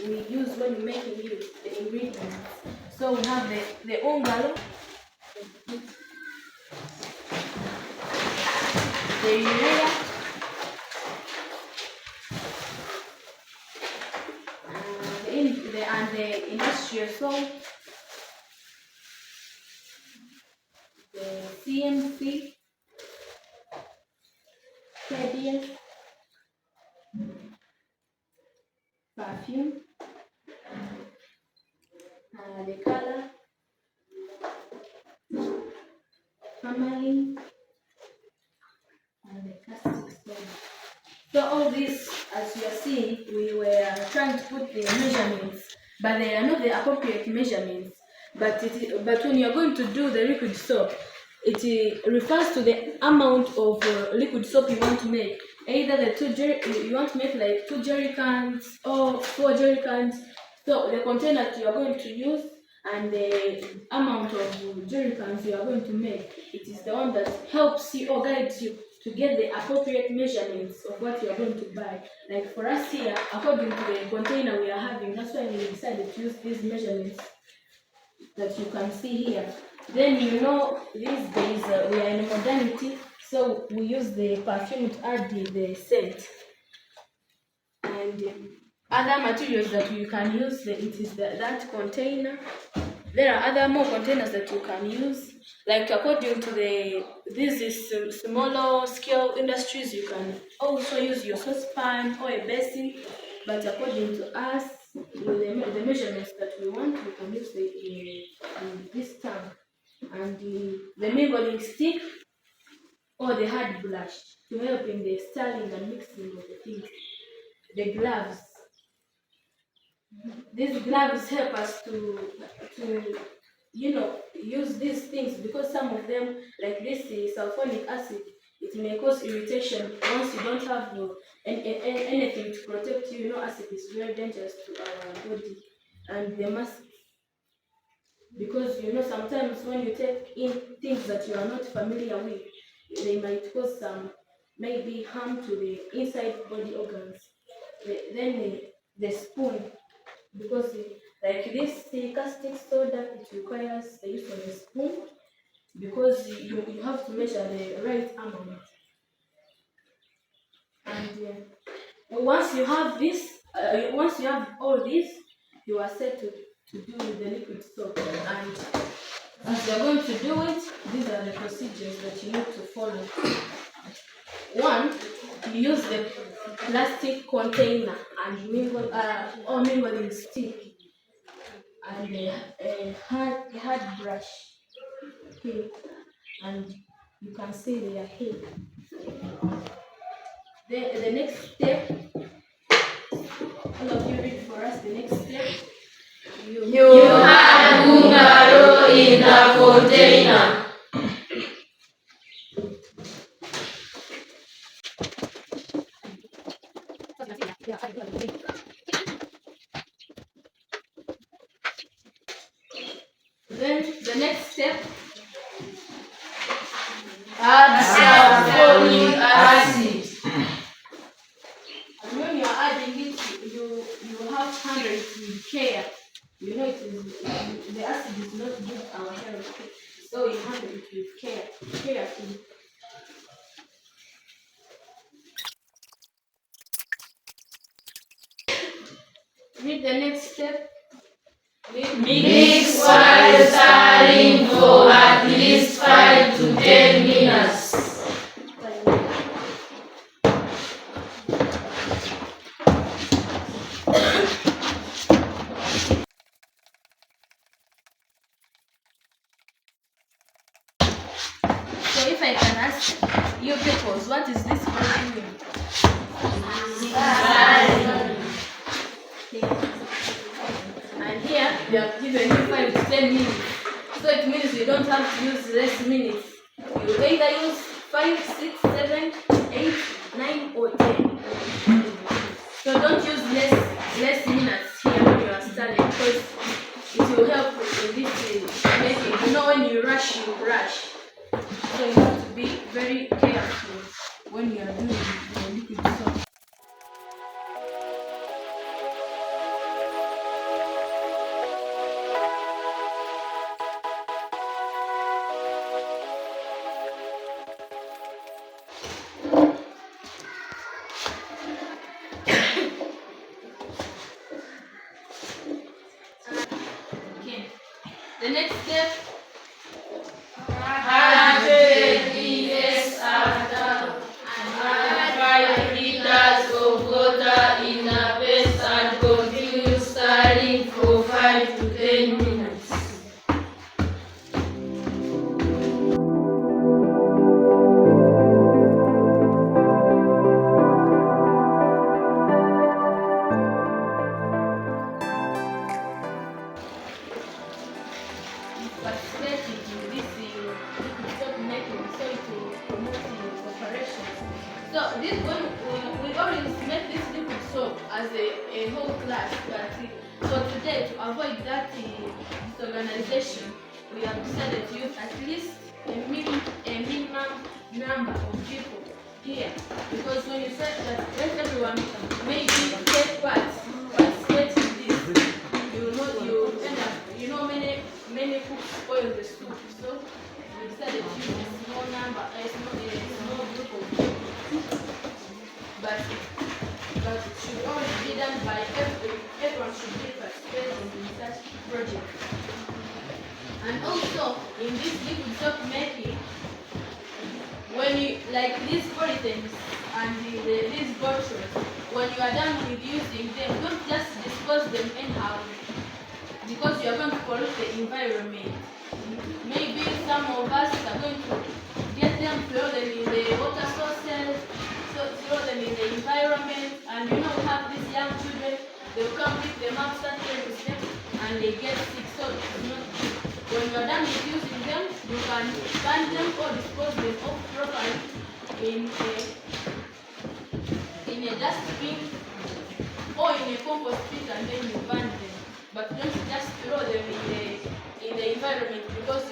we use when we're making the ingredients. So we have the ungalo, the urea, and the industrial salt, the CMC, KDS, perfume, the color, formalin, and the caustic soda. So all this, as you are seeing, we were trying to put the measurements, but they are not the appropriate measurements. But when you are going to do the liquid soap, it refers to the amount of liquid soap you want to make. Either you want to make like 2 jerry cans or 4 jerry cans. So the container that you are going to use and the amount of jerry cans you are going to make, it is the one that helps you or guides you to get the appropriate measurements of what you are going to buy. Like for us here, according to the container we are having, that's why we decided to use these measurements that you can see here. Then these days we are in modernity, so we use the perfume to add the scent. And other materials that you can use, it is that container. There are other more containers that you can use. Like according to these smaller scale industries, you can also use your saucepan or a basin. But according to us, with the measurements that we want, we can use this tank and the mingling stick or the hard brush to help in the stirring and mixing of the things. The gloves. These gloves help us to use these things, because some of them, like this sulfonic acid, it may cause irritation once you don't have anything to protect you. Acid is very dangerous to our body. And the mask, because sometimes when you take in things that you are not familiar with, they might cause some maybe harm to the inside body organs. Then the spoon, because like this caustic soda, it requires the use of a spoon, because you have to measure the right amount. And once you have all this, you are set to do the liquid soap. And as you are going to do it, these are the procedures that you need to follow. One, you use the plastic container and mingling stick and a hard brush. Okay, and you can see they are here. The next step, all of you read for us the next step. You add ungalo in the container. Then the next step, Add sulfonic acid. and when you are adding it, you have to handle it with care. The acid is not good for our health, so you handle it with care. Carefully. Read the next step. Mix while stirring for at least 5 to 10 minutes. So if I can ask you people, what is this called? And here they have given you 5 to 10 minutes. So it means you don't have to use less minutes. You either use 5, 6, 7, 8, 9, or 10. So don't use less minutes here when you are studying, because it will help in this making. When you rush, you rush. So you have to be very careful when you are doing the liquid soap. The next step, 100 years after, add 5 liters of water in a paste and continue stirring for 5 to 10 minutes. participating in this stop making soil to promote operations. So this one we always make this liquid soap as a whole class, but so today to avoid that disorganization, we have decided to use at least a minimum number of people here, because when you say that let everyone maybe take part, participate in this, you end up many cooks spoil the soup. So we decided to use a small number, a small group of people. But it should always be done by everyone should be participating in such project. And also in this liquid soap making, when you like these polythenes and these bottles, when you are done with using them, don't just dispose them anyhow, because you are going to pollute the environment. Maybe some of us are going to get them, throw them in the water sources, throw them in the environment, and we have these young children, they will come pick them up, start playing with them, and they get sick. So it's not good. When you are done with using them, you can burn them or dispose them off properly in a dustbin or in a compost pit, and then you burn them. But don't just throw them in the environment, because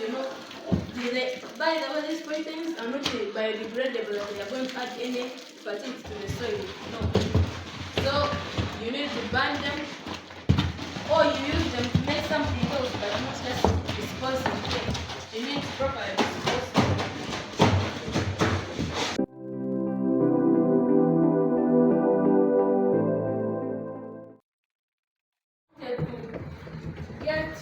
by the way, these pollutants are not biodegradable. They are going to add any fatigue to the soil. No. So you need to burn them, or you use them to make something else, but not just dispose them. You need to properly dispose them. Get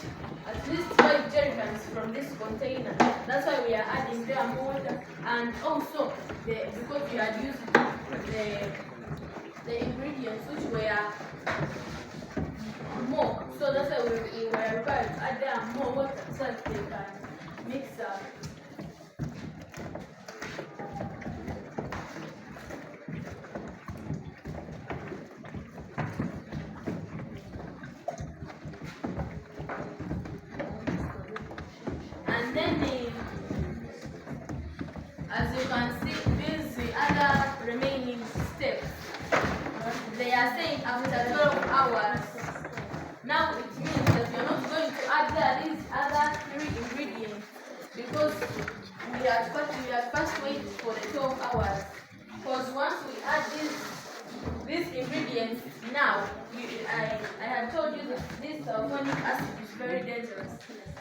at least 5 jerrycans from this container. That's why we are adding there more water, and also because we had used the ingredients which were more, so that's why we were required to add there more water so that they can mix up. And then as you can see, these other remaining steps, they are saying after 12 hours. Now it means that we are not going to add there these other 3 ingredients, because we are first wait for the 12 hours. Because once we add these ingredients now, I had told you that this sulfonic acid is very dangerous.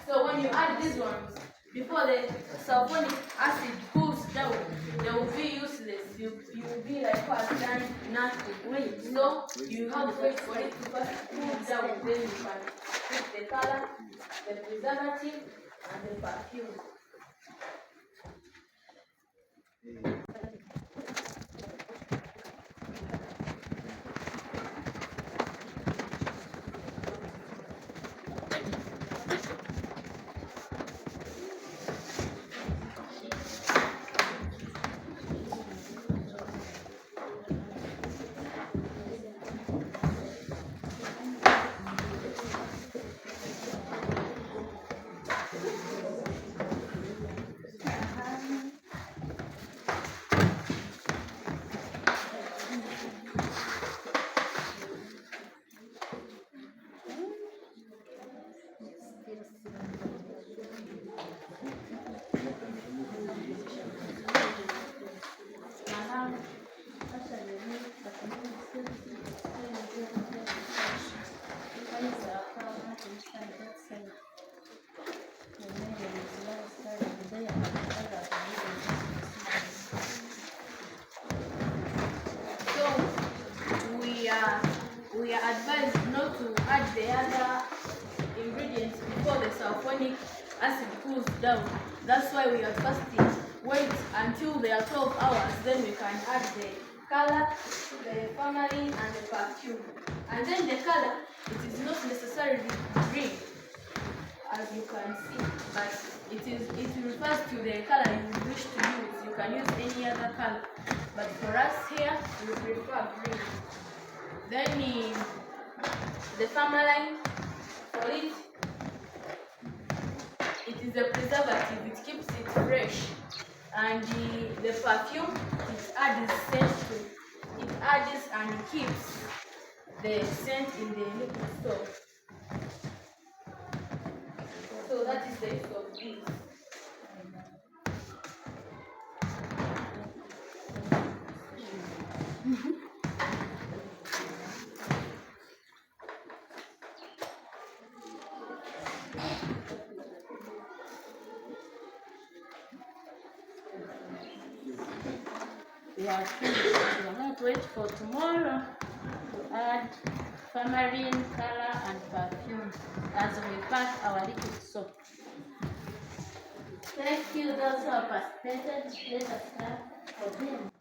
So when you add these ones, before the sulfonic acid cools down, they will be useless. You will be like past done nothing. So you have to wait for it to first cool down, then you can put the color, the preservative, and the perfume. We are advised not to add the other ingredients before before the sulfonic acid cools down. That's why we are fasting. Wait until they are 12 hours, then we can add the color, the formalin, and the perfume. And then the color, it is not necessarily green, as you can see, but it refers to the color you wish to use. You can use any other color, but for us here, we prefer green. Then the formalin, for it is a preservative. It keeps it fresh. And the perfume, it adds scent to it. It adds and keeps the scent in the liquid soap. So that is the use of this. We are finished. We are going to wait for tomorrow to add formalin, color, and perfume as we pack our liquid soap. Thank you, those who have participated. Let us start for them.